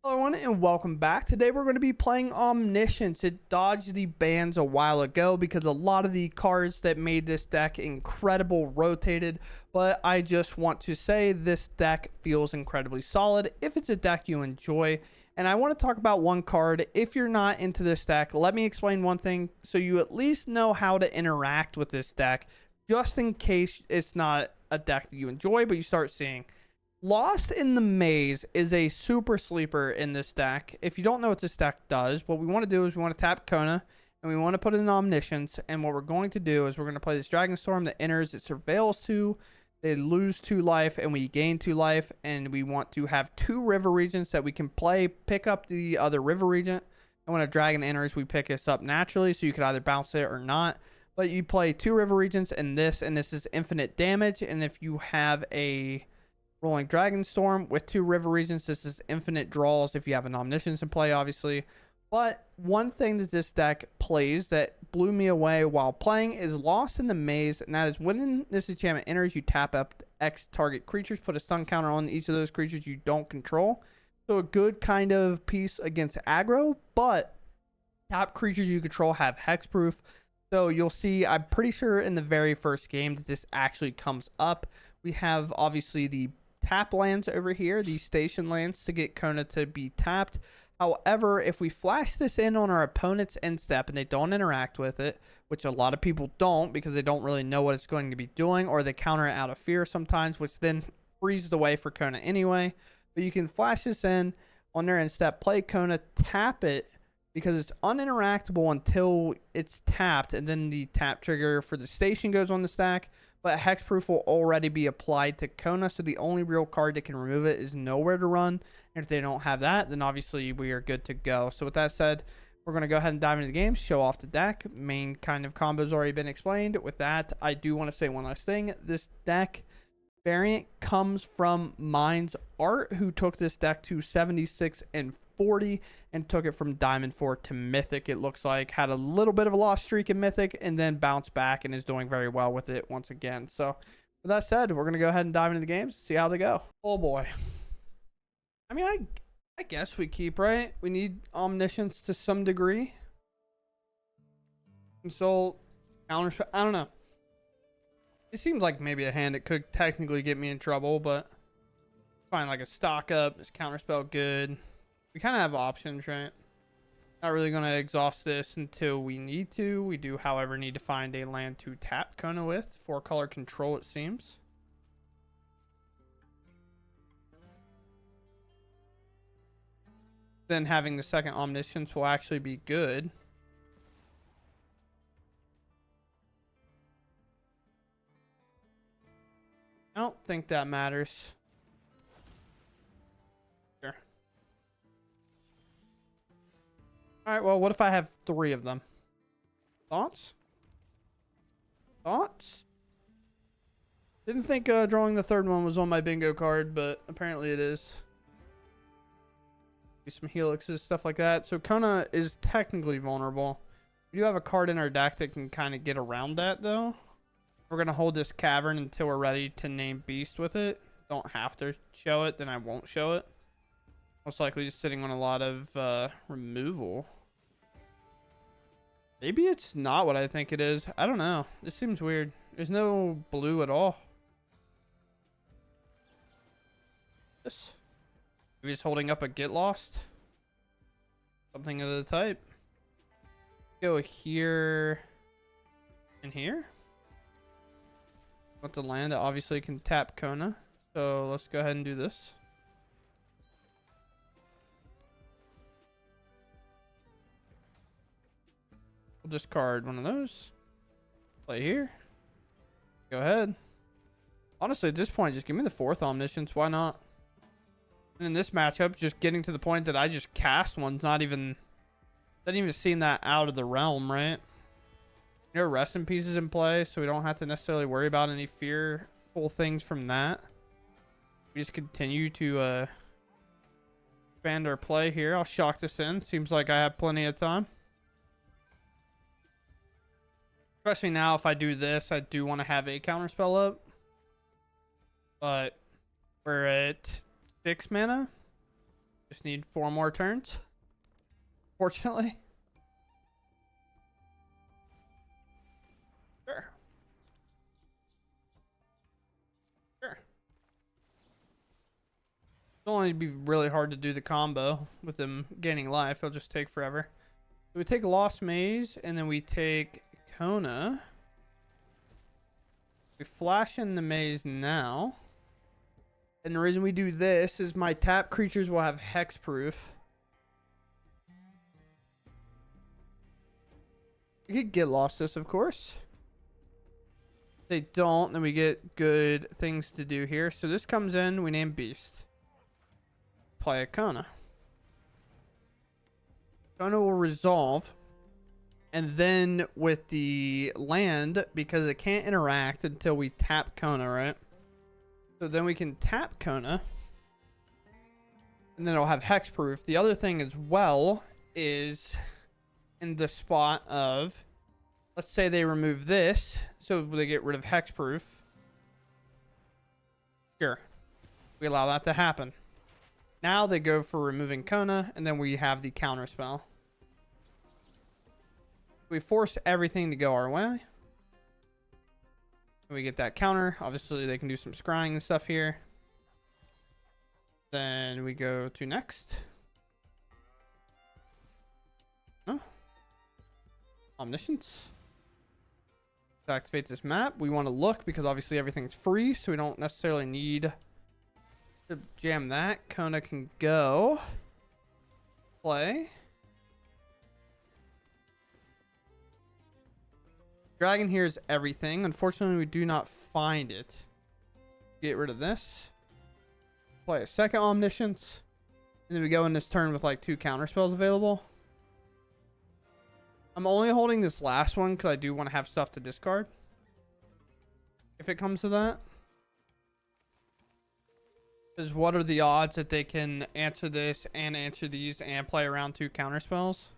Hello everyone and welcome back. Today we're going to be playing Omniscience. It dodged the bans a while ago because a lot of the cards that made this deck incredible rotated, but I just want to say this deck feels incredibly solid if it's a deck you enjoy. And I want to talk about one card. If you're not into this deck, let me explain one thing so you at least know how to interact with this deck, just in case it's not a deck that you enjoy but you start seeing. Lost in the Maze is a super sleeper in this deck. If you don't know what this deck does, what we want to do is we want to tap Kona and we want to put in Omniscience. And what we're going to do is we're going to play this Dragonstorm that enters, it surveils 2, they lose 2 life, and we gain 2 life. And we want to have 2 river regents that we can play, pick up the other river regent. And when a dragon enters, we pick this up naturally, so you could either bounce it or not. But you play 2 river regents and this is infinite damage. And if you have a rolling Dragonstorm with 2 river regents, this is infinite draws if you have an Omniscience in play, obviously. But one thing that this deck plays that blew me away while playing is Lost in the Maze, and that is when this enchantment enters, you tap up X target creatures, put a stun counter on each of those creatures you don't control. So a good kind of piece against aggro, but top creatures you control have hexproof. So you'll see, I'm pretty sure in the very first game that this actually comes up. We have obviously the tap lands over here, these station lands, to get Kona to be tapped. However, if we flash this in on our opponent's end step and they don't interact with it, which a lot of people don't because they don't really know what it's going to be doing, or they counter it out of fear sometimes, which then freezes the way for Kona anyway. But you can flash this in on their end step, play Kona, tap it, because it's uninteractable until it's tapped, and then the tap trigger for the station goes on the stack. But hexproof will already be applied to Kona, so the only real card that can remove it is Nowhere to Run. And if they don't have that, then obviously we are good to go. So with that said, we're going to go ahead and dive into the game, show off the deck. Main kind of combos already been explained. With that, I do want to say one last thing. This deck variant comes from Mind's Art, who took this deck to 76 and 40 and took it from Diamond 4 to Mythic. It looks like had a little bit of a lost streak in Mythic and then bounced back and is doing very well with it once again. So with that said, we're going to go ahead and dive into the games, see how they go. Oh boy. I mean, I guess we keep, right? We need Omniscience to some degree. Console, counter, I don't know. It seems like maybe a hand that could technically get me in trouble, but find like a stock up, this counterspell good. We kind of have options, right? Not really going to exhaust this until we need to. We do, however, need to find a land to tap Kona with. 4-color control, it seems. Then having the second Omniscience will actually be good. I don't think that matters. Sure. Alright, well, what if I have 3 of them? Thoughts? Thoughts? Didn't think drawing the 3rd one was on my bingo card, but apparently it is. Some helixes, stuff like that. So Kona is technically vulnerable. We do have a card in our deck that can kind of get around that, though. We're going to hold this cavern until we're ready to name Beast with it. Don't have to show it, then I won't show it. Most likely just sitting on a lot of removal. Maybe it's not what I think it is. I don't know. This seems weird. There's no blue at all. This. Maybe just holding up a Get Lost. Something of the type. Go here and here. Want the land that obviously can tap Kona. So let's go ahead and do this. We'll discard one of those. Play here. Go ahead. Honestly, at this point, just give me the 4th Omniscience. Why not? And in this matchup, just getting to the point that I just cast one's not even... Doesn't even seem that out of the realm, right? No rest in pieces in play, so we don't have to necessarily worry about any fearful things from that. We just continue to expand our play here. I'll shock this in. Seems like I have plenty of time. Especially now, if I do this, I do want to have a counterspell up. But we're at 6 mana. Just need 4 more turns. Fortunately. Sure. Sure. It'll only be really hard to do the combo with them gaining life. It'll just take forever. So we take Lost Maze, and then we take Kona. We flash in the maze now. And the reason we do this is my tap creatures will have hexproof. We could get lost this, of course. If they don't, then we get good things to do here. So this comes in, we name Beast. Play a Kona. Kona will resolve. And then with the land, because it can't interact until we tap Kona, right? So then we can tap Kona. And then it'll have hexproof. The other thing as well is in the spot of, let's say they remove this, so they get rid of hexproof. Sure. We allow that to happen. Now they go for removing Kona, and then we have the counter spell. We force everything to go our way. We get that counter. Obviously, they can do some scrying and stuff here. Then we go to next. Oh. Omniscience. To activate this map, we want to look because obviously everything's free, so we don't necessarily need to jam that. Kona can go. Play. Dragon here is everything. Unfortunately, we do not find it. Get rid of this. Play a second Omniscience. And then we go in this turn with like 2 counter spells available. I'm only holding this last one because I do want to have stuff to discard. If it comes to that. Because what are the odds that they can answer this and answer these and play around 2 counter spells?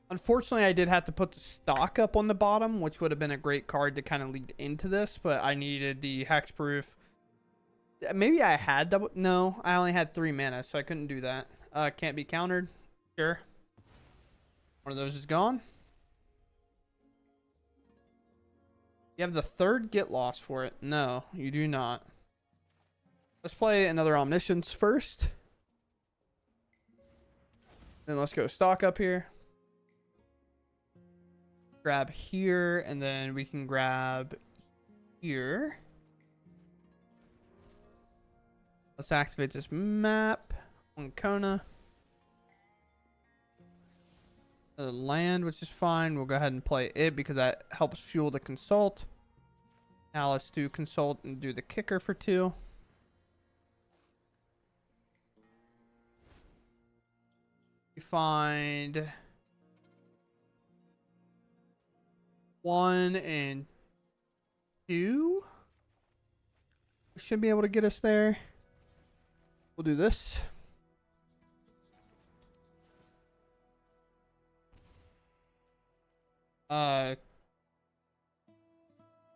Unfortunately, I did have to put the stock up on the bottom, which would have been a great card to kind of lead into this, but I needed the hexproof. Maybe I had double. No, I only had 3 mana, so I couldn't do that. Can't be countered. Sure. One of those is gone. You have the 3rd get lost for it. No, you do not. Let's play another Omniscience first. Then let's go stock up here. Grab here, and then we can grab here. Let's activate this map on Kona. The land, which is fine. We'll go ahead and play it because that helps fuel the consult. Now let's do consult and do the kicker for 2. We find 1 and 2. We should be able to get us there. We'll do this.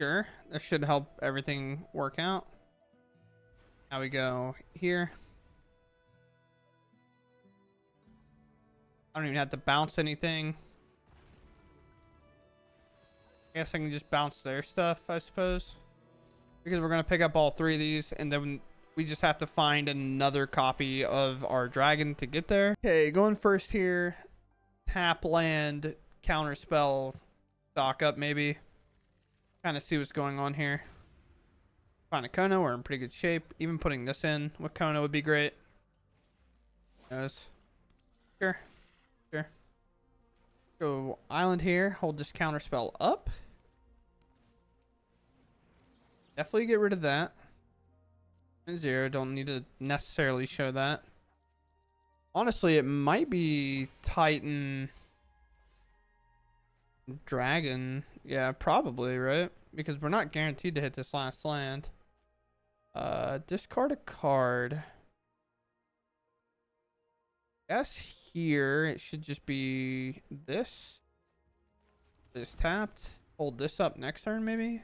Sure. That should help everything work out. Now we go here. I don't even have to bounce anything. I guess I can just bounce their stuff, I suppose. Because we're going to pick up all 3 of these, and then we just have to find another copy of our dragon to get there. Okay, going first here. Tap land, counter spell, stock up maybe. Kind of see what's going on here. Find a Kona, we're in pretty good shape. Even putting this in with Kona would be great. Yes. Sure. Sure. Go island here, hold this counter spell up. Definitely get rid of that. 0, don't need to necessarily show that. Honestly, it might be Titan Dragon. Yeah, probably, right? Because we're not guaranteed to hit this last land. Discard a card. Guess here it should just be this. This tapped. Hold this up next turn, maybe?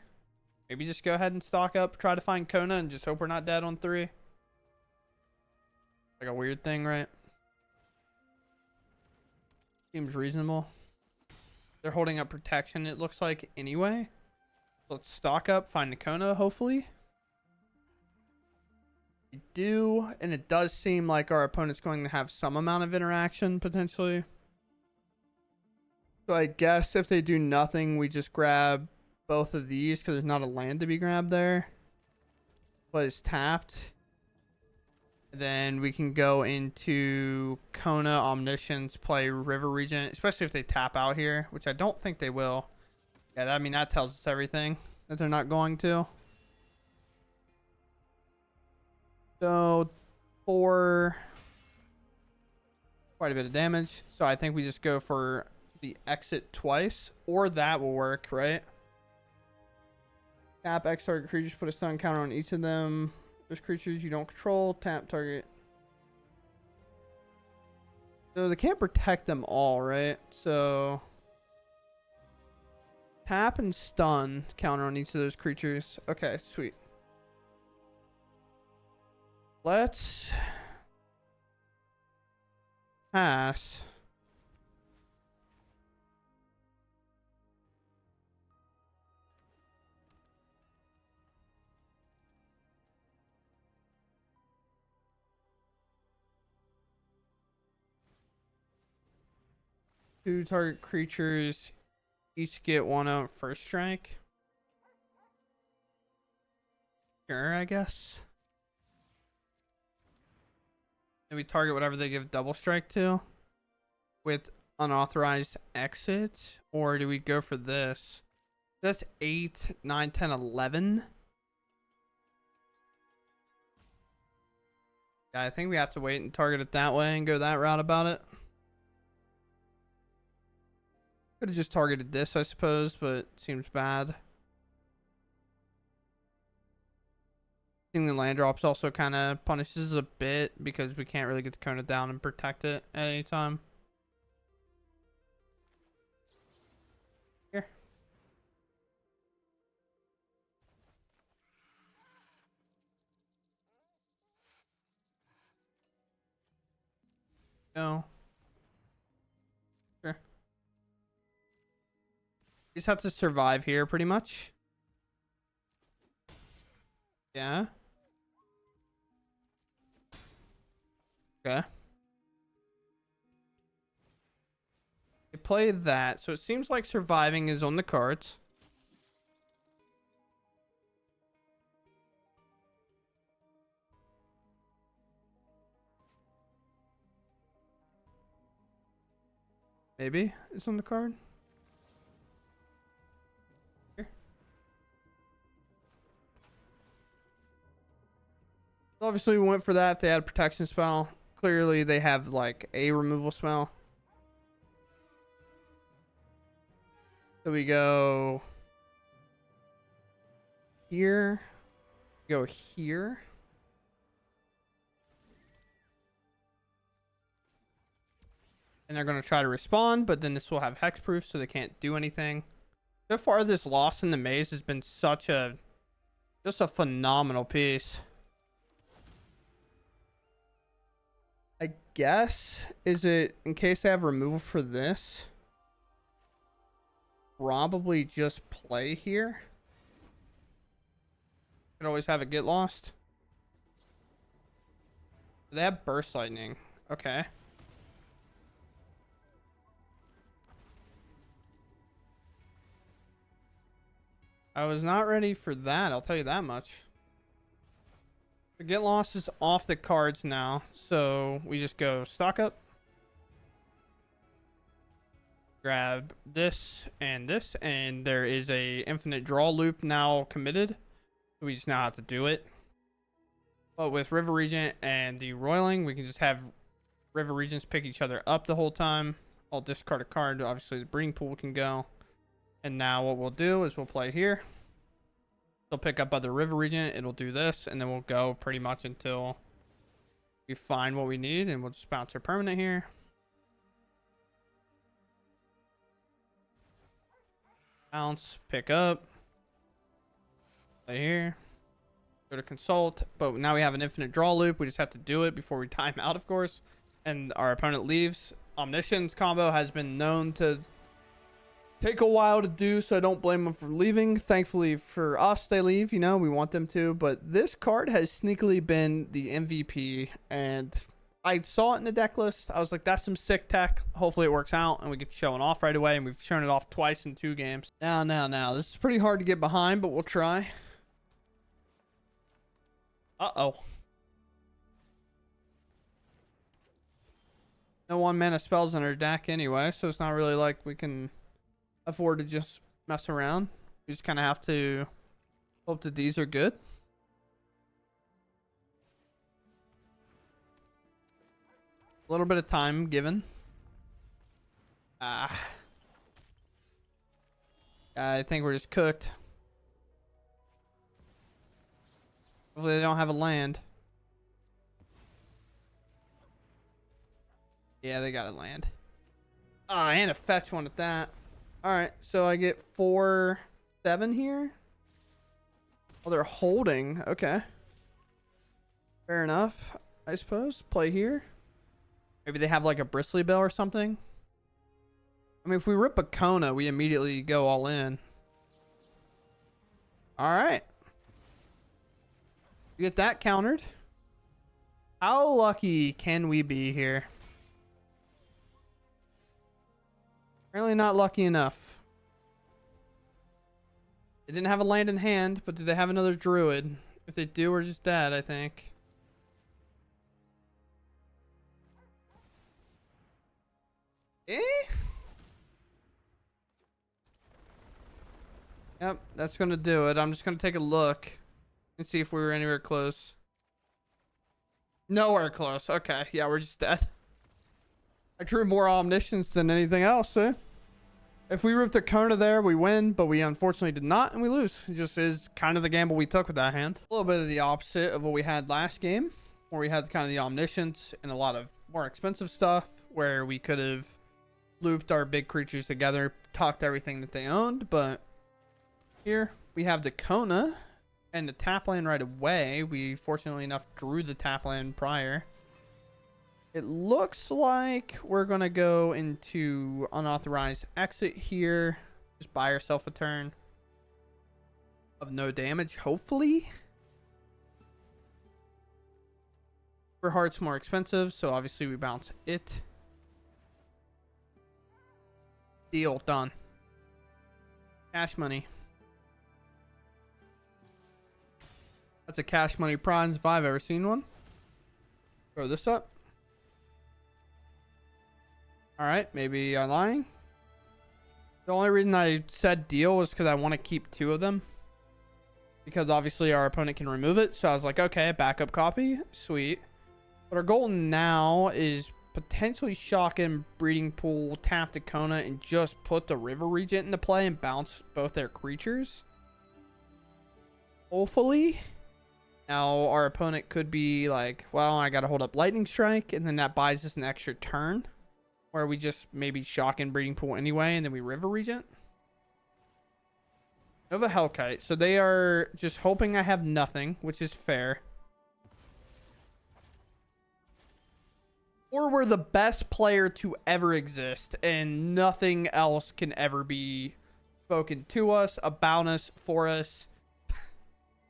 Maybe just go ahead and stock up, try to find Kona, and just hope we're not dead on 3. Like a weird thing, right? Seems reasonable. They're holding up protection, it looks like, anyway. Let's stock up, find Nakona, hopefully. We do, and it does seem like our opponent's going to have some amount of interaction, potentially. So I guess if they do nothing, we just grab both of these, because there's not a land to be grabbed there. But it's tapped. Then we can go into Kona, Omniscience, play River Regent, especially if they tap out here, which I don't think they will. Yeah, I mean, that tells us everything, that they're not going to. So, for quite a bit of damage. So I think we just go for the exit twice, or that will work, right? Tap X target creatures, put a stun counter on each of them. Those creatures you don't control, tap target. So they can't protect them all, right? So tap and stun counter on each of those creatures. Okay, sweet. Let's pass. Two target creatures each get one out first strike. Sure, I guess. And we target whatever they give double strike to with unauthorized exit. Or do we go for this? That's 8, 9, 10, 11. Yeah, I think we have to wait and target it that way and go that route about it. Could have just targeted this, I suppose, but it seems bad. I think the land drops also kind of punishes a bit because we can't really get the Kona down and protect it at any time. Here. No. Sure. You just have to survive here, pretty much. Yeah. Okay. They play that, so it seems like surviving is on the cards. Maybe it's on the card. Here. Obviously, we went for that. If they had a protection spell, clearly they have like a removal spell. So we go here, go here. And they're going to try to respond, but then this will have hexproof, so they can't do anything. So far, this loss in the maze has been such a, just a phenomenal piece. I guess, is it, in case they have removal for this, probably just play here. Could always have it get lost. They have burst lightning. Okay. I was not ready for that, I'll tell you that much. The get lost is off the cards now, so we just go stock up. Grab this, and there is a infinite draw loop now committed. So we just now have to do it. But with River Regent and the Roiling, we can just have River Regents pick each other up the whole time. I'll discard a card, obviously the breeding pool can go. And now what we'll do is we'll play here. They'll pick up other River Regent, it'll do this, and then we'll go pretty much until we find what we need, and we'll just bounce our permanent here. Bounce, pick up, play here. Go to consult, but now we have an infinite draw loop. We just have to do it before we time out, of course, and our opponent leaves. Omniscience combo has been known to take a while to do, so I don't blame them for leaving. Thankfully for us, they leave. You know, we want them to, but this card has sneakily been the MVP, and I saw it in the deck list. I was like, that's some sick tech. Hopefully it works out and we get showing off right away, and we've shown it off twice in 2 games. Now, this is pretty hard to get behind, but we'll try. Uh-oh. No 1-mana spells in our deck anyway, so it's not really like we can afford to just mess around. We just kind of have to hope that these are good. A little bit of time given. I think we're just cooked. Hopefully they don't have a land. Yeah, they got a land. Ah, and a fetch one at that. Alright, so I get 4-7 here. Oh, they're holding. Okay. Fair enough, I suppose. Play here. Maybe they have like a Bristly Bill or something. I mean, if we rip a Kona, we immediately go all in. Alright. Get that countered. How lucky can we be here? Apparently not lucky enough. They didn't have a land in hand, but do they have another druid? If they do, we're just dead, I think. Yep, that's gonna do it. I'm just gonna take a look and see if we were anywhere close. Nowhere close. Okay, yeah, we're just dead. I drew more Omniscience than anything else, eh? If we ripped a Kona there, we win, but we unfortunately did not, and we lose. It just is kind of the gamble we took with that hand. A little bit of the opposite of what we had last game, where we had kind of the Omniscience and a lot of more expensive stuff, where we could have looped our big creatures together, talked everything that they owned, but here we have the Kona and the tap land right away. We fortunately enough drew the tap land prior. It looks like we're going to go into unauthorized exit here. Just buy ourselves a turn of no damage, hopefully. For Heart's more expensive, so obviously we bounce it. Deal done. Cash money. That's a cash money prize if I've ever seen one. Throw this up. Alright, maybe I'm lying. The only reason I said deal was because I want to keep 2 of them. Because obviously our opponent can remove it. So I was like, okay, backup copy. Sweet. But our goal now is potentially shocking Breeding Pool, tap the Kona, and just put the River Regent into play and bounce both their creatures. Hopefully. Now our opponent could be like, well, I got to hold up Lightning Strike, and then that buys us an extra turn. Where we just maybe shock in Breeding Pool anyway, and then we River Regent. Nova Hellkite. So they are just hoping I have nothing, which is fair. Or we're the best player to ever exist, and nothing else can ever be spoken to us, about us, for us.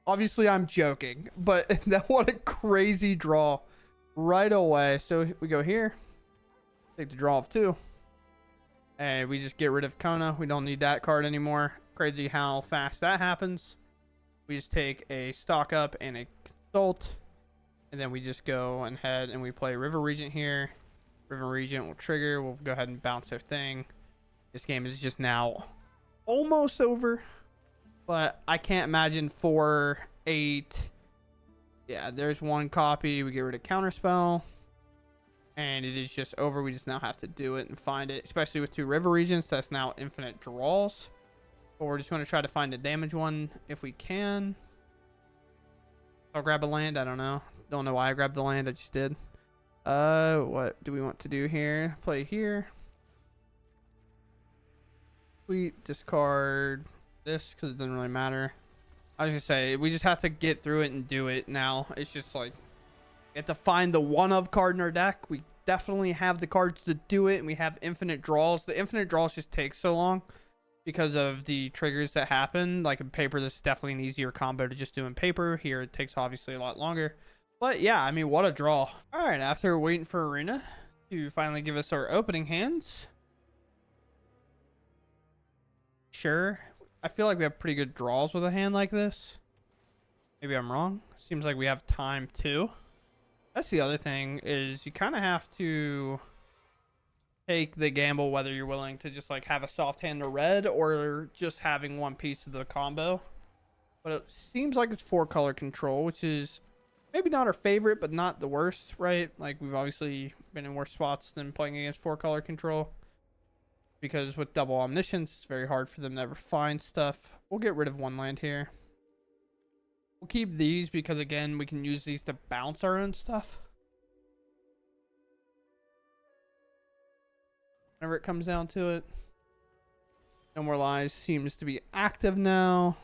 Obviously, I'm joking, but that what a crazy draw right away. So we go here. Take the draw of 2. And we just get rid of Kona. We don't need that card anymore. Crazy how fast that happens. We just take a stock up and a consult. And then we just go ahead and we play River Regent here. River Regent will trigger. We'll go ahead and bounce their thing. This game is just now almost over. But I can't imagine 4, 8. Yeah, there's 1 copy. We get rid of Counterspell. And it is just over. We just now have to do it and find it. Especially with 2 River Regents. That's now infinite draws. But we're just going to try to find a damage one if we can. I'll grab a land. I don't know. Don't know why I grabbed the land. I just did. What do we want to do here? Play here. Sweet. Discard this because it doesn't really matter. I was gonna say, we just have to get through it and do it now. It's just like, we have to find the one of card in our deck. We definitely have the cards to do it, and we have infinite draws. The infinite draws just take so long because of the triggers that happen. Like in paper, this is definitely an easier combo to just do in paper. Here, it takes obviously a lot longer. But yeah, I mean, what a draw. All right, after waiting for Arena to finally give us our opening hands. Sure. I feel like we have pretty good draws with a hand like this. Maybe I'm wrong. Seems like we have time too. That's the other thing, is you kind of have to take the gamble whether you're willing to just like have a soft hand to red or just having one piece of the combo. But it seems like it's 4-color control, which is maybe not our favorite, but not the worst, right? Like, we've obviously been in worse spots than playing against 4-color control. Because with double omniscience, it's very hard for them to ever find stuff. We'll get rid of one land here. We'll keep these because, again, we can use these to bounce our own stuff. Whenever it comes down to it. No More Lies seems to be active now.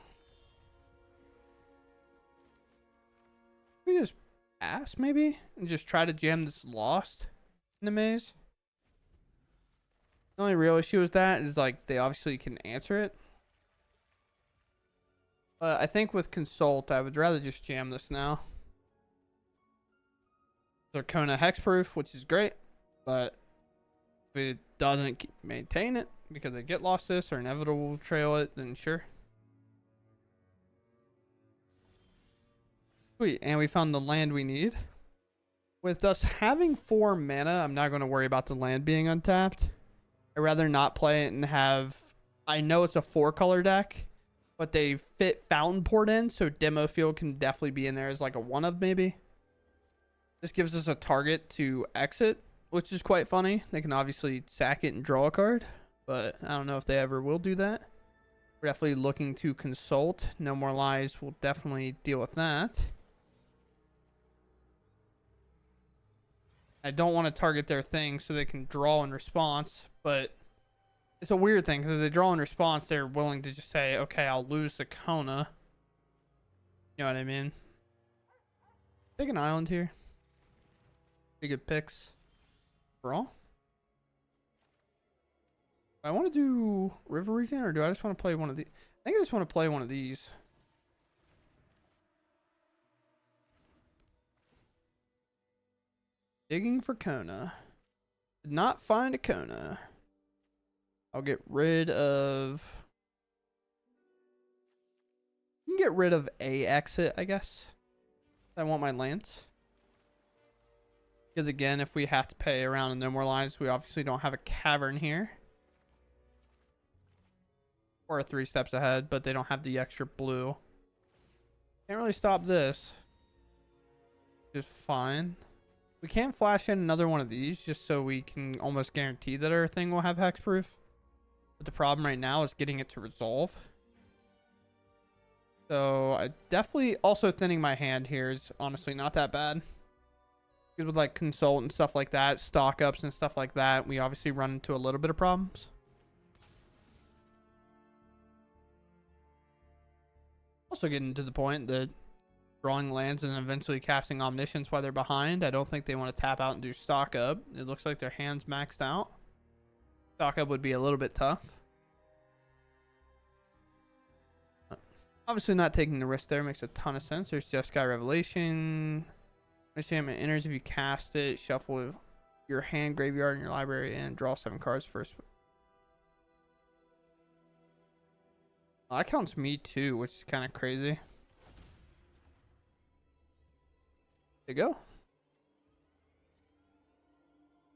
We just pass, maybe? And just try to jam this Lost in the maze. The only real issue with that is, like, they obviously can answer it. But I think with Consult, I would rather just jam this now. Zircona Hexproof, which is great. But if it doesn't maintain it because they get lost this or inevitable trail it, then sure. Sweet, and we found the land we need. With us having 4 mana, I'm not going to worry about the land being untapped. I'd rather not play it and have... I know it's a 4-color deck, but they fit Fountain Port in, so Demo Field can definitely be in there as like a 1-of maybe. This gives us a target to exit, which is quite funny. They can obviously sack it and draw a card, but I don't know if they ever will do that. We're definitely looking to Consult. No More Lies will definitely deal with that. I don't want to target their thing so they can draw in response, but it's a weird thing because if they draw in response, they're willing to just say, okay, I'll lose the Kona. You know what I mean? Take an island here. Pretty good picks. For all. I want to do River Region, or do I just want to play one of these? I think I just want to play one of these. Digging for Kona. Did not find a Kona. I'll get rid of... I can get rid of a exit, I guess. I want my lands. Because again, if we have to pay around in No More Lives, we obviously don't have a cavern here. Or 3 steps ahead, but they don't have the extra blue. Can't really stop this. Just fine. We can't flash in another one of these just so we can almost guarantee that our thing will have hexproof. But the problem right now is getting it to resolve. So I definitely also thinning my hand here is honestly not that bad. Because with like Consult and stuff like that, stock ups and stuff like that, we obviously run into a little bit of problems. Also getting to the point that drawing lands and eventually casting Omniscience while they're behind. I don't think they want to tap out and do stock up. It looks like their hand's maxed out. Stock up would be a little bit tough. Obviously not taking the risk there makes a ton of sense. There's Jeskai Revelation. Enchantment enters if you cast it. Shuffle your hand, graveyard, and your library and draw 7 cards first. Well, that counts me too, which is kind of crazy. There you go.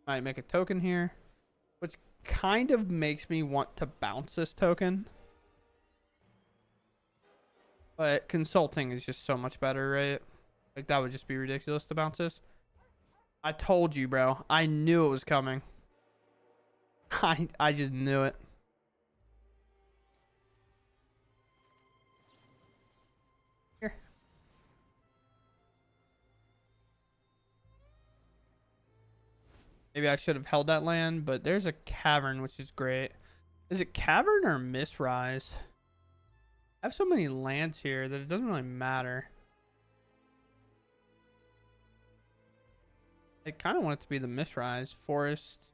Might make a token here, which kind of makes me want to bounce this token. But consulting is just so much better, right? Like, that would just be ridiculous to bounce this. I told you, bro. I knew it was coming. I just knew it. Here. Maybe I should have held that land, but there's a cavern, which is great. Is it cavern or Mistrise? I have so many lands here that it doesn't really matter. I kind of want it to be the Mistrise. Forest.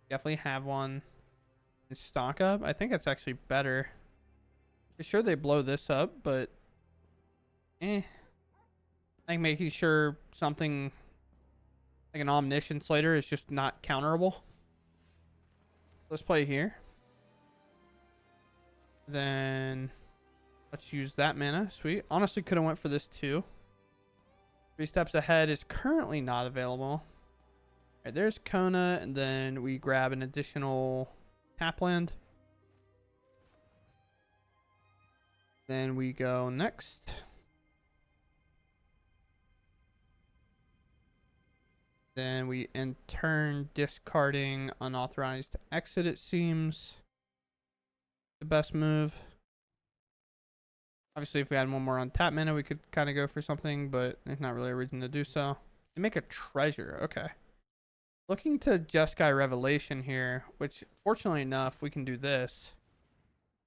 Definitely have one. And stock up. I think that's actually better. For sure they blow this up, but... I think making sure something like an Omniscience later is just not counterable. Let's play here. Then let's use that mana. Sweet. Honestly, could have went for this too. 3 steps ahead is currently not available. All right, there's Kona, and then we grab an additional tap land. Then we go next. Then we in turn discarding unauthorized exit, it seems the best move. Obviously, if we had one more on tap mana, we could kind of go for something, but there's not really a reason to do so. They make a treasure. Okay. Looking to Jeskai Revelation here, which fortunately enough, we can do this.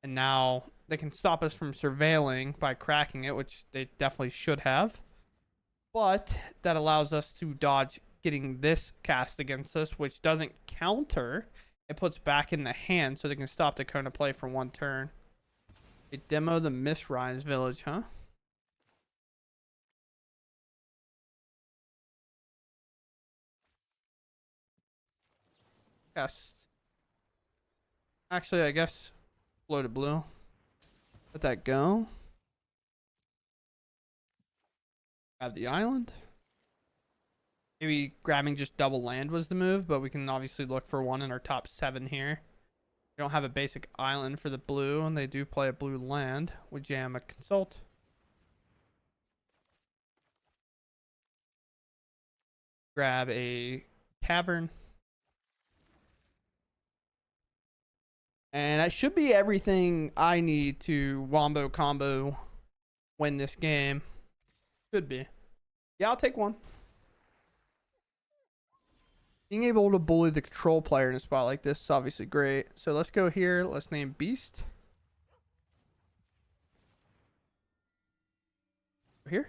And now they can stop us from surveilling by cracking it, which they definitely should have. But that allows us to dodge getting this cast against us, which doesn't counter. It puts back in the hand so they can stop the Kona play for 1 turn. They demo the Mistrise Village, huh? Cast. Actually, I guess floated blue. Let that go. Grab the island. Maybe grabbing just double land was the move, but we can obviously look for one in our top 7 here. We don't have a basic island for the blue, and they do play a blue land. We jam a Consult. Grab a Cavern. And that should be everything I need to wombo combo win this game. Should be. Yeah, I'll take one. Being able to bully the control player in a spot like this is obviously great. So let's go here. Let's name Beast. Here.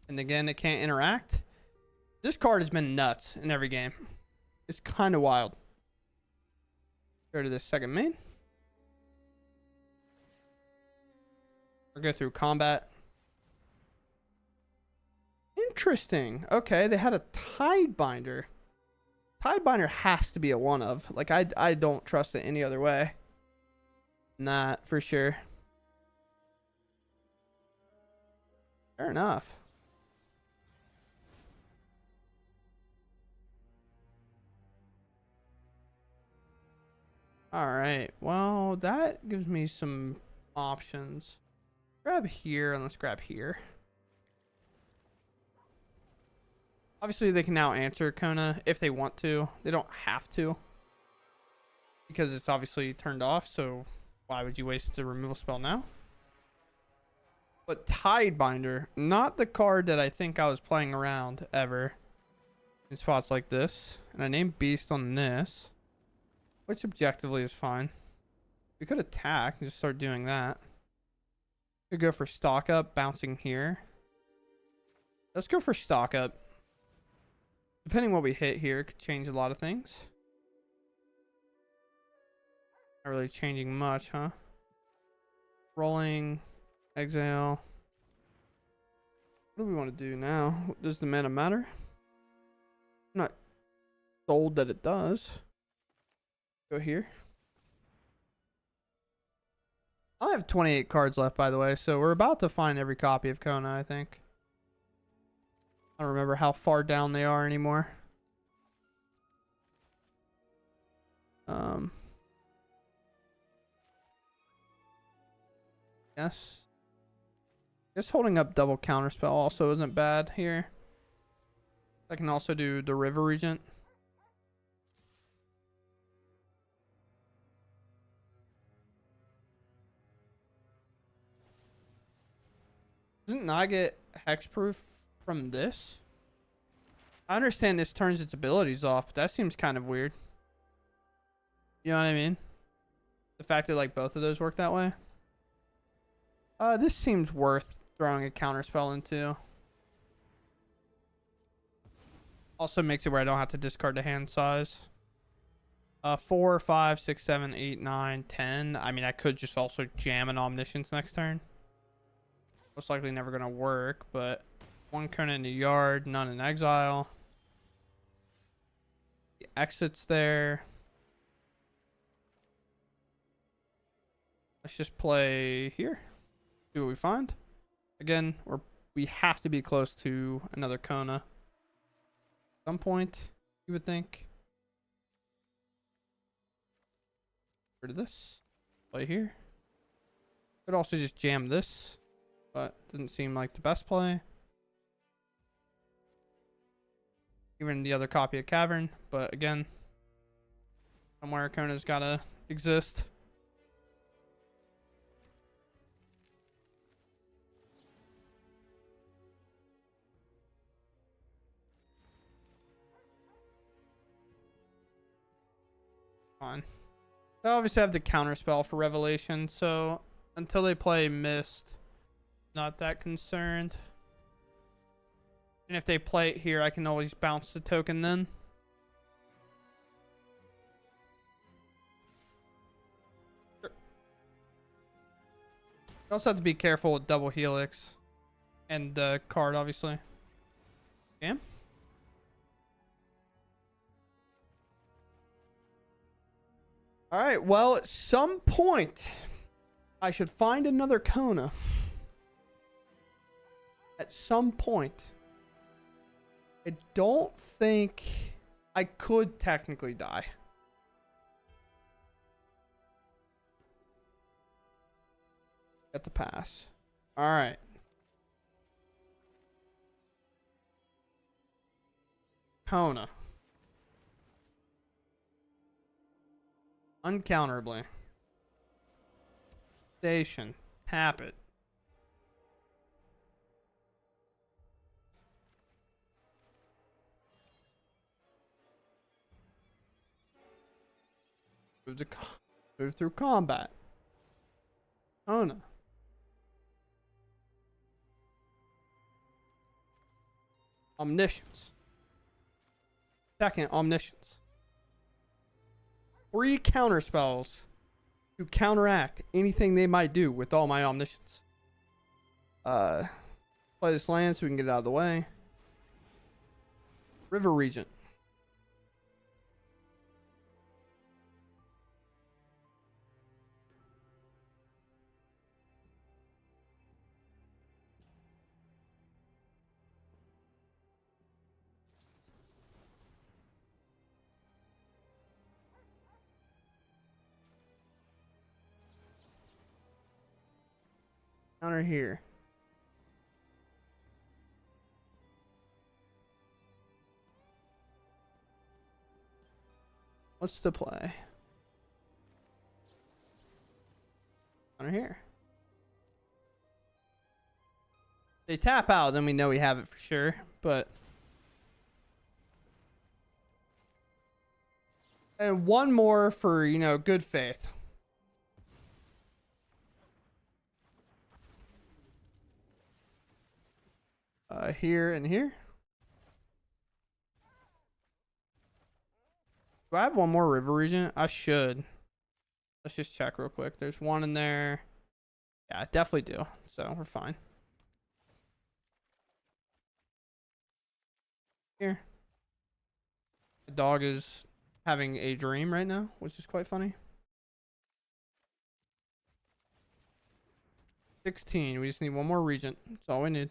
And again, it can't interact. This card has been nuts in every game. It's kind of wild. Go to this second main. Or go through combat. Interesting. Okay, they had a Tidebinder. Tidebinder has to be a one of. Like, I don't trust it any other way. Nah, for sure. Fair enough. Alright, well, that gives me some options. Grab here and let's grab here. Obviously, they can now answer Kona if they want to. They don't have to. Because it's obviously turned off, so why would you waste the removal spell now? But Tidebinder, not the card that I think I was playing around ever. In spots like this. And I named Beast on this. Which objectively is fine. We could attack and just start doing that. Could go for stock up, bouncing here. Let's go for stock up. Depending what we hit here, could change a lot of things. Not really changing much, huh? Rolling, exile. What do we want to do now? Does the mana matter? I'm not sold that it does. Go here. I have 28 cards left, by the way, so we're about to find every copy of Kona, I think. I don't remember how far down they are anymore. Yes. Guess holding up double counterspell also isn't bad here. I can also do the River Regent. Doesn't not get hexproof from this? I understand this turns its abilities off, but that seems kind of weird. You know what I mean? The fact that like both of those work that way. This seems worth throwing a counterspell into. Also makes it where I don't have to discard the hand size. 4, 5, 6, 7, 8, 9, 10. I mean, I could just also jam an Omniscience next turn. Most likely never going to work, but one Kona in the yard, none in exile. The exit's there. Let's just play here. See what we find. Again, we have to be close to another Kona. At some point, you would think. Rid of this. Play here. Could also just jam this, but didn't seem like the best play. Even the other copy of Cavern, but again, somewhere Kona's gotta exist. Fine. They obviously have the counter spell for Revelation, so until they play Mist, not that concerned. And if they play it here, I can always bounce the token then. Sure. You also have to be careful with double helix and the card, obviously. Damn. All right, well, at some point, I should find another Kona. At some point. I don't think I could technically die. Get the pass. All right. Kona. Uncounterably. Station. Tap it. Move through combat. Kona. Omniscience. Second, Omniscience. 3 counter spells to counteract anything they might do with all my Omniscience. Play this land so we can get it out of the way. River Regent. Counter here. What's the play? Counter here. They tap out, then we know we have it for sure, but... And one more for, you know, good faith. Here and here. Do I have one more River Regent? I should. Let's just check real quick. There's one in there. Yeah, I definitely do. So we're fine. Here. The dog is having a dream right now, which is quite funny. 16. We just need one more Regent. That's all we need.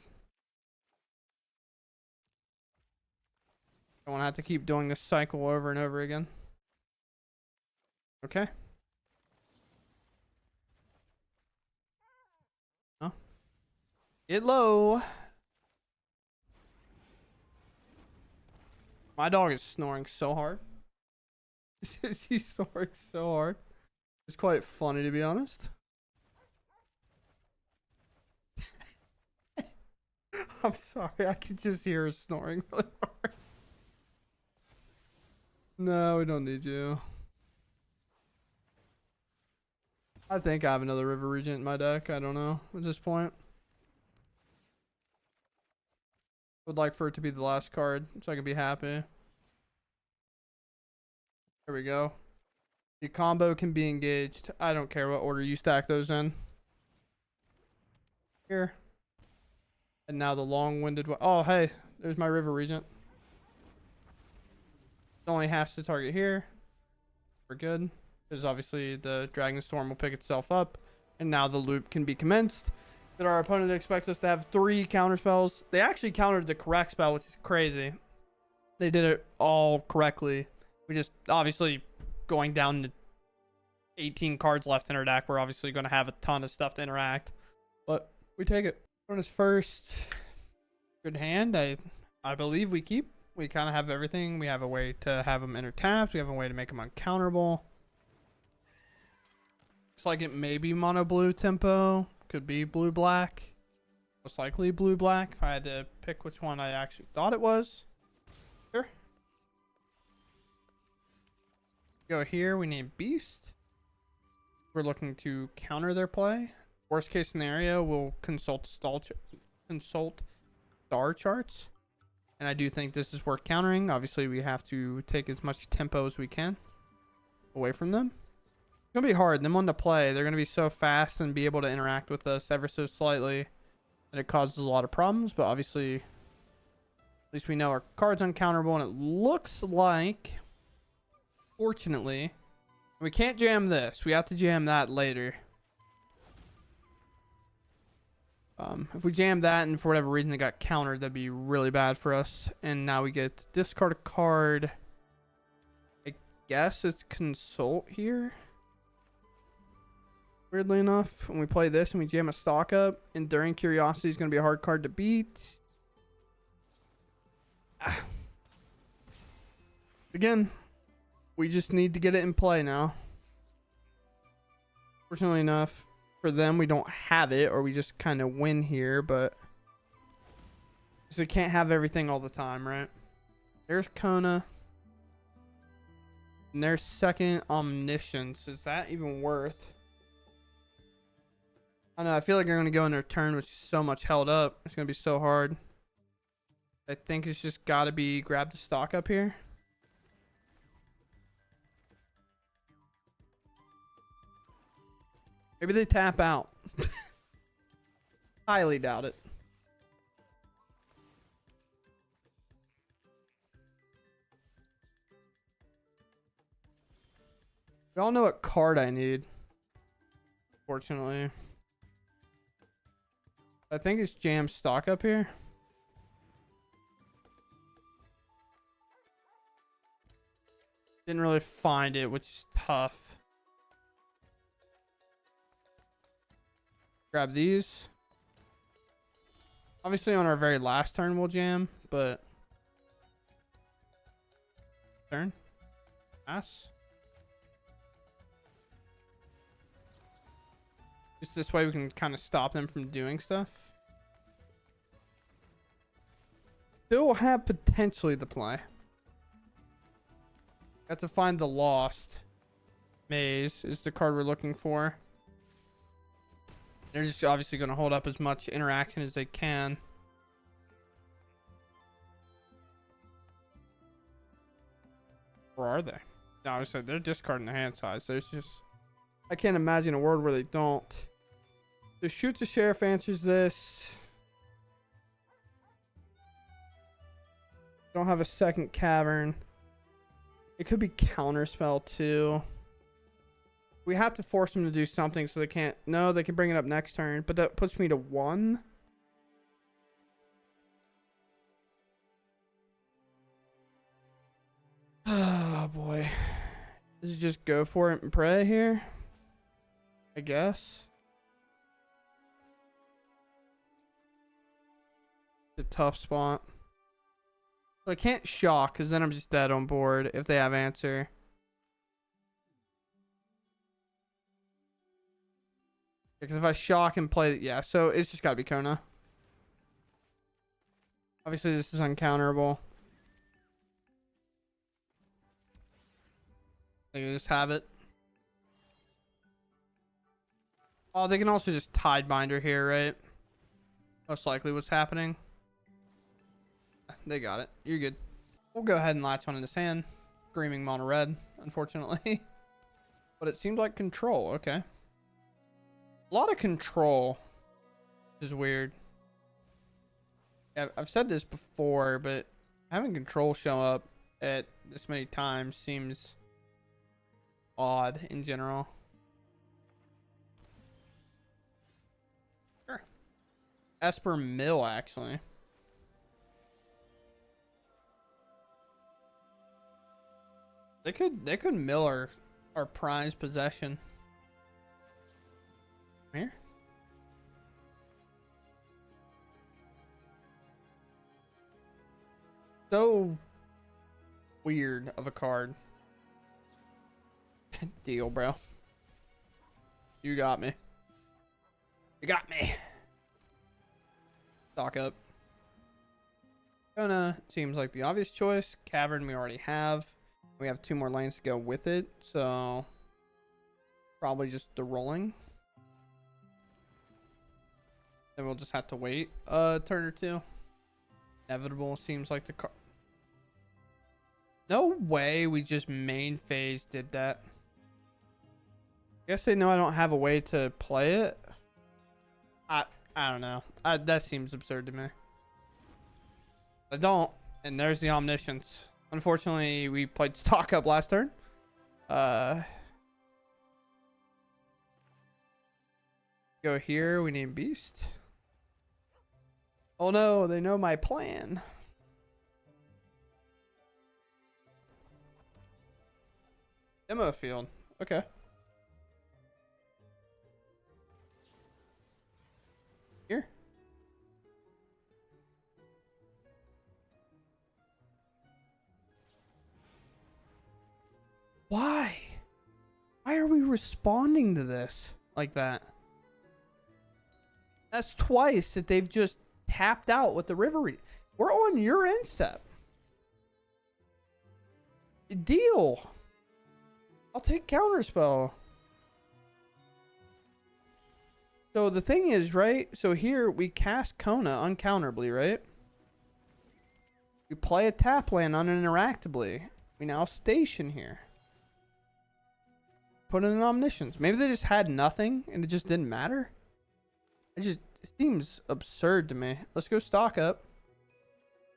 I don't want to have to keep doing this cycle over and over again. Okay. Oh. Get low. My dog is snoring so hard. She's snoring so hard. It's quite funny, to be honest. I'm sorry. I can just hear her snoring really hard. No, we don't need you. I think I have another River Regent in my deck. I don't know at this point. Would like for it to be the last card so I can be happy. There we go. The combo can be engaged. I don't care what order you stack those in. Here. And now the long-winded one. Oh, hey. There's my River Regent. It only has to target here. We're good. Because obviously the Dragon Storm will pick itself up. And now the loop can be commenced. That our opponent expects us to have 3 counter spells. They actually countered the correct spell, which is crazy. They did it all correctly. We just obviously going down to 18 cards left in our deck. We're obviously going to have a ton of stuff to interact. But we take it. On his first good hand, I believe we keep. We kind of have everything. We have a way to have them enter tapped. We have a way to make them uncounterable. Looks like it may be mono blue tempo. Could be blue black. Most likely blue black. If I had to pick which one I actually thought it was. Sure. Go here. We need Beast. We're looking to counter their play. Worst case scenario, we'll consult star charts. And I do think this is worth countering. Obviously, we have to take as much tempo as we can away from them. It's going to be hard. Them on the play, they're going to be so fast and be able to interact with us ever so slightly that it causes a lot of problems. But obviously, at least we know our card's uncounterable. And it looks like, fortunately, we can't jam this. We have to jam that later. If we jam that and for whatever reason it got countered, that'd be really bad for us. And now we get to discard a card. I guess it's Consult here. Weirdly enough, when we play this and we jam a stock up, Enduring Curiosity is going to be a hard card to beat. Again, we just need to get it in play now. Fortunately enough, for them, we don't have it, or we just kind of win here, but so we can't have everything all the time, right? There's Kona. And there's second Omniscience. Is that even worth? I don't know. I feel like they're going to go in their turn, which is so much held up. It's going to be so hard. I think it's just got to be grab the stock up here. Maybe they tap out. Highly doubt it. We all know what card I need. Fortunately. I think it's jam stock up here. Didn't really find it, which is tough. Grab these. Obviously on our very last turn we'll jam, but turn. Pass. Just this way we can kind of stop them from doing stuff. Still have potentially the play. Got to find the Lost Maze is the card we're looking for. They're just obviously going to hold up as much interaction as they can. Where are they? No, I said they're discarding the hand size. There's just... I can't imagine a world where they don't. So Shoot the Sheriff answers this. Don't have a second cavern. It could be counterspell too. We have to force them to do something so they can't. No, they can bring it up next turn, but that puts me to 1. Oh boy. Does it just go for it and pray here? I guess. It's a tough spot. I can't shock because then I'm just dead on board if they have answer. Because if I shock and play, yeah, so it's just got to be Kona. Obviously, this is uncounterable. I can just have it. Oh, they can also just Tide Binder here, right? Most likely what's happening. They got it. You're good. We'll go ahead and latch on in his hand. Screaming mono red, unfortunately. But it seems like control. Okay. A lot of control. Which is weird. Yeah, I've said this before, but having control show up at this many times seems odd in general. Sure. Esper Mill, actually. They could mill our prized possession. Here. So weird of a card. Deal, bro. You got me. You got me. Stock up. Kona seems like the obvious choice. Cavern we already have. We have 2 more lanes to go with it, so probably just the rolling. Then we'll just have to wait a turn or 2. Inevitable seems like the car. No way we just main phase did that. I guess they know I don't have a way to play it. I don't know. That seems absurd to me. I don't, and there's the omniscience. Unfortunately, we played stock up last turn. Go here. We need beast. Oh no, they know my plan. Demo field. Okay. Here. Why? Why are we responding to this like that? That's twice that they've just tapped out with the river. We're on your end step. Deal. I'll take counterspell. So the thing is, right? So here we cast Kona uncounterably, right? We play a tap land uninteractably. We now station here. Put in an omniscience. Maybe they just had nothing and it just didn't matter. It seems absurd to me. Let's go stock up.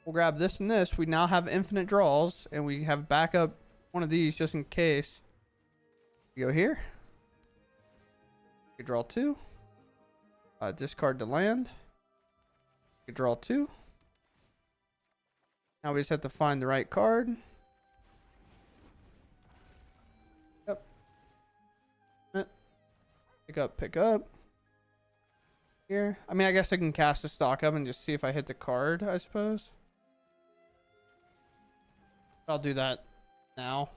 We'll grab this and this. We now have infinite draws and we have backup one of these just in case. We go here. We draw 2. Discard to land. We draw 2. Now we just have to find the right card. Pick up. Here. I mean, I guess I can cast a stock up and just see if I hit the card, I suppose. I'll do that now.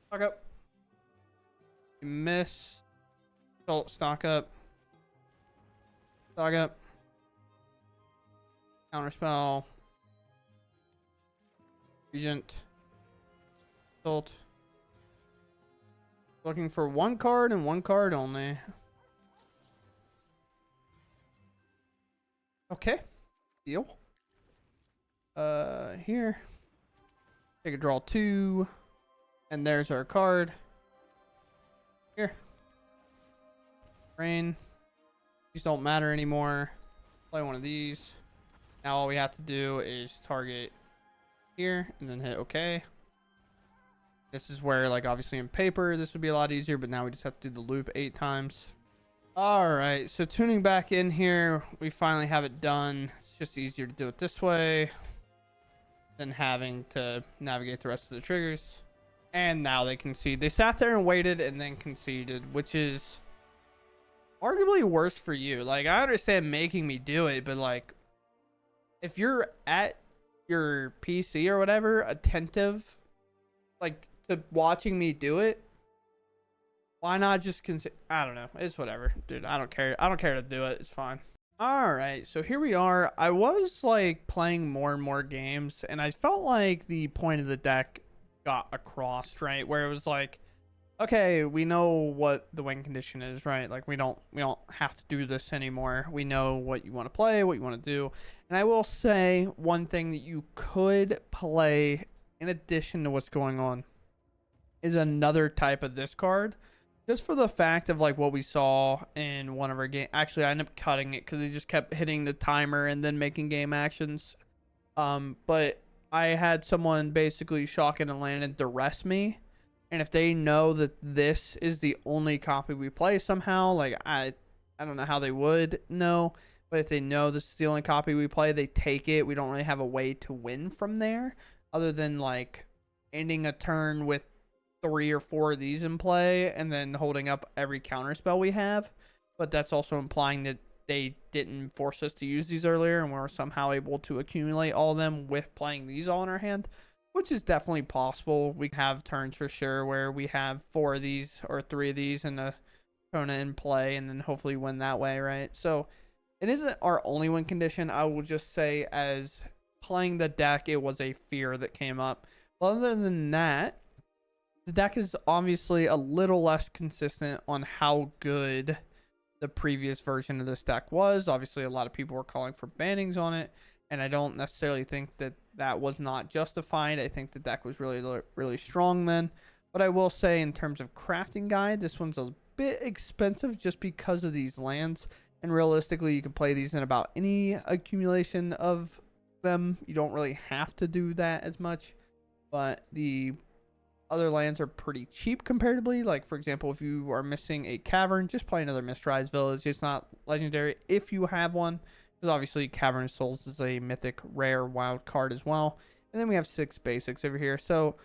Stock up. You miss. Stock up. Stock up. Counterspell. Regent. Salt. Looking for 1 card and 1 card only. Okay. Deal. Here. Take a draw 2. And there's our card. Here. Rain. These don't matter anymore. Play one of these. Now all we have to do is target here and then hit OK. This is where, like, obviously in paper, this would be a lot easier, but now we just have to do the loop 8 times. All right, so tuning back in here, we finally have it done. It's just easier to do it this way than having to navigate the rest of the triggers. And now they concede. They sat there and waited and then conceded, which is arguably worse for you. Like, I understand making me do it, but, like, if you're at your PC or whatever, attentive, like, to watching me do it, why not just consider? I don't know. It's whatever, dude. I don't care. I don't care to do it. It's fine. All right, so here we are. I was like playing more and more games, and I felt like the point of the deck got across, right? Where it was like, okay, we know what the win condition is, right? Like we don't have to do this anymore. We know what you want to play, what you want to do. And I will say one thing that you could play in addition to what's going on is another type of this card. Just for the fact of like what we saw in one of our game. Actually, I ended up cutting it because he just kept hitting the timer and then making game actions. But I had someone basically shock and land and duress me. And if they know that this is the only copy we play somehow, like I don't know how they would know, but if they know this is the only copy we play, they take it. We don't really have a way to win from there other than like ending a turn with 3 or 4 of these in play and then holding up every counter spell we have. But that's also implying that they didn't force us to use these earlier and we're somehow able to accumulate all of them with playing these all in our hand, which is definitely possible. We have turns for sure where we have 4 of these or 3 of these and a Kona in play and then hopefully win that way, right? So it isn't our only win condition. I will just say as playing the deck, it was a fear that came up. But other than that, the deck is obviously a little less consistent on how good the previous version of this deck was. Obviously, a lot of people were calling for bannings on it, and I don't necessarily think that that was not justified. I think the deck was really strong then. But I will say in terms of crafting guide, this one's a bit expensive just because of these lands. And realistically, you can play these in about any accumulation of them. You don't really have to do that as much. But the other lands are pretty cheap comparatively. Like, for example, if you are missing a cavern, just play another Mistrized Village. It's not legendary if you have one. Because obviously, Cavern of Souls is a mythic rare wild card as well. And then we have 6 basics over here. So,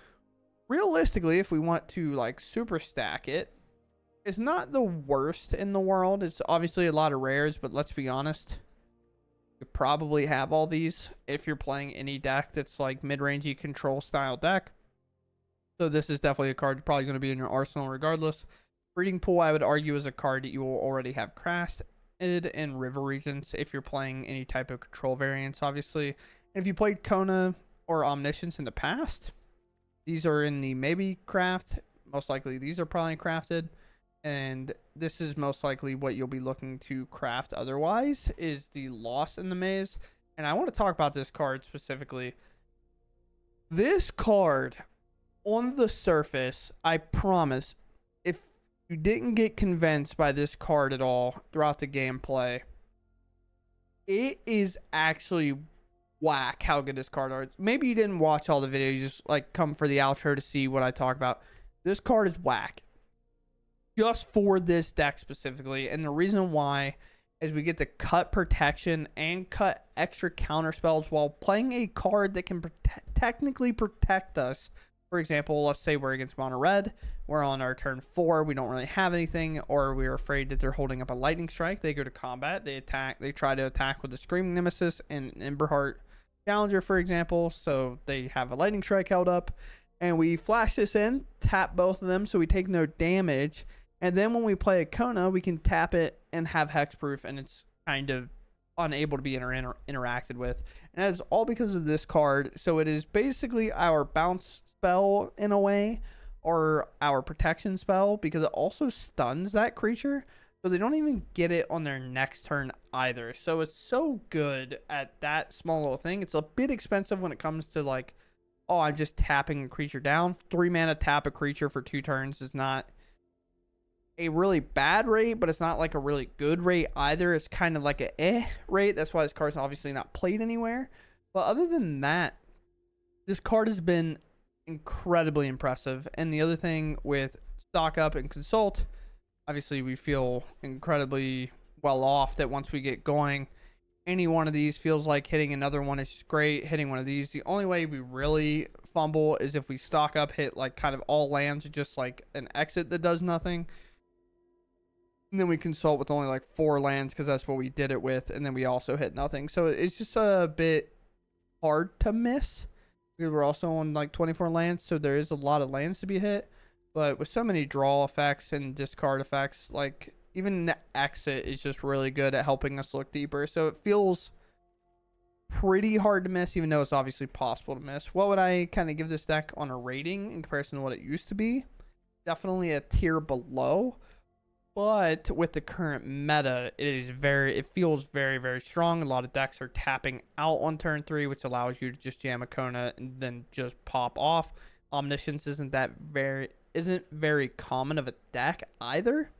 realistically, if we want to, like, super stack it, it's not the worst in the world. It's obviously a lot of rares, but let's be honest. You probably have all these if you're playing any deck that's, like, mid-rangey control style deck. So this is definitely a card probably going to be in your arsenal regardless. Breeding Pool, I would argue, is a card that you will already have crafted in River Regions if you're playing any type of control variants, obviously. And if you played Kona or Omniscience in the past, these are in the maybe craft. Most likely these are probably crafted. And this is most likely what you'll be looking to craft otherwise, is the Lost in the Maze. And I want to talk about this card specifically. This card, on the surface, I promise, if you didn't get convinced by this card at all throughout the gameplay, it is actually whack how good this card is. Maybe you didn't watch all the videos, you just like come for the outro to see what I talk about. This card is whack. Just for this deck specifically. And the reason why is we get to cut protection and cut extra counter spells while playing a card that can technically protect us. For example, let's say we're against mono red. We're on our turn 4. We don't really have anything, or we're afraid that they're holding up a lightning strike. They go to combat. They attack. They try to attack with the Screaming Nemesis and Emberheart Challenger, for example. So they have a lightning strike held up. And we flash this in, tap both of them so we take no damage. And then when we play a Kona, we can tap it and have hexproof, and it's kind of unable to be interacted with. And that is all because of this card. So it is basically our bounce spell in a way, or our protection spell, because it also stuns that creature. So they don't even get it on their next turn either. So it's so good at that small little thing. It's a bit expensive when it comes to like, oh, I'm just tapping a creature down. 3 mana tap a creature for 2 turns is not a really bad rate, but it's not like a really good rate either. It's kind of like a rate. That's why this card's obviously not played anywhere. But other than that, this card has been incredibly impressive. And the other thing with stock up and consult, obviously we feel incredibly well off that once we get going, any one of these feels like hitting another one is just great. Hitting one of these, the only way we really fumble is if we stock up, hit like kind of all lands, just like an exit that does nothing. And then we consult with only like 4 lands because that's what we did it with. And then we also hit nothing. So it's just a bit hard to miss because we're also on like 24 lands. So there is a lot of lands to be hit. But with so many draw effects and discard effects, like even the exit is just really good at helping us look deeper. So it feels pretty hard to miss, even though it's obviously possible to miss. What would I kind of give this deck on a rating in comparison to what it used to be? definitely a tier below. But with the current meta, it feels very, very strong. A lot of decks are tapping out on turn 3, which allows you to just jam a Kona and then just pop off. Omniscience isn't very common of a deck either.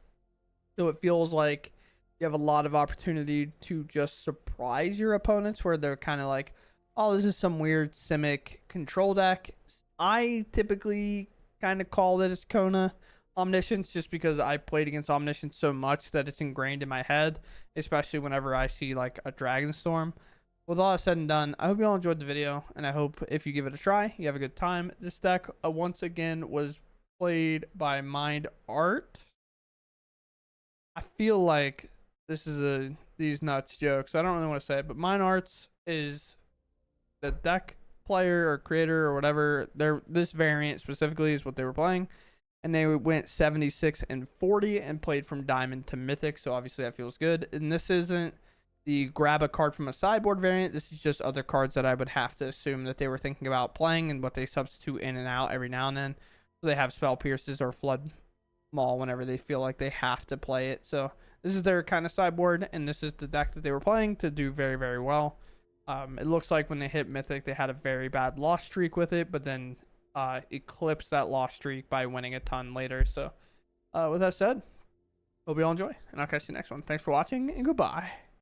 So it feels like you have a lot of opportunity to just surprise your opponents where they're kind of like, oh, this is some weird Simic control deck. I typically kind of call it as Kona Omniscience just because I played against Omniscience so much that it's ingrained in my head, especially whenever I see like a Dragonstorm. With all that said and done, I hope you all enjoyed the video, and I hope if you give it a try, you have a good time. This deck, once again, was played by Mind Art. I feel like this is these nuts jokes. I don't really want to say it, but Mind Arts is the deck player or creator or whatever. This variant specifically is what they were playing. And they went 76 and 40 and played from Diamond to Mythic. So obviously that feels good. And this isn't the grab a card from a sideboard variant. This is just other cards that I would have to assume that they were thinking about playing and what they substitute in and out every now and then. So they have Spell Pierces or Flood Maul whenever they feel like they have to play it. So this is their kind of sideboard. And this is the deck that they were playing to do very, very well. It looks like when they hit Mythic, they had a very bad loss streak with it. But then eclipse that loss streak by winning a ton later. So with that said, hope you all enjoy, and I'll catch you next one. Thanks for watching, and goodbye.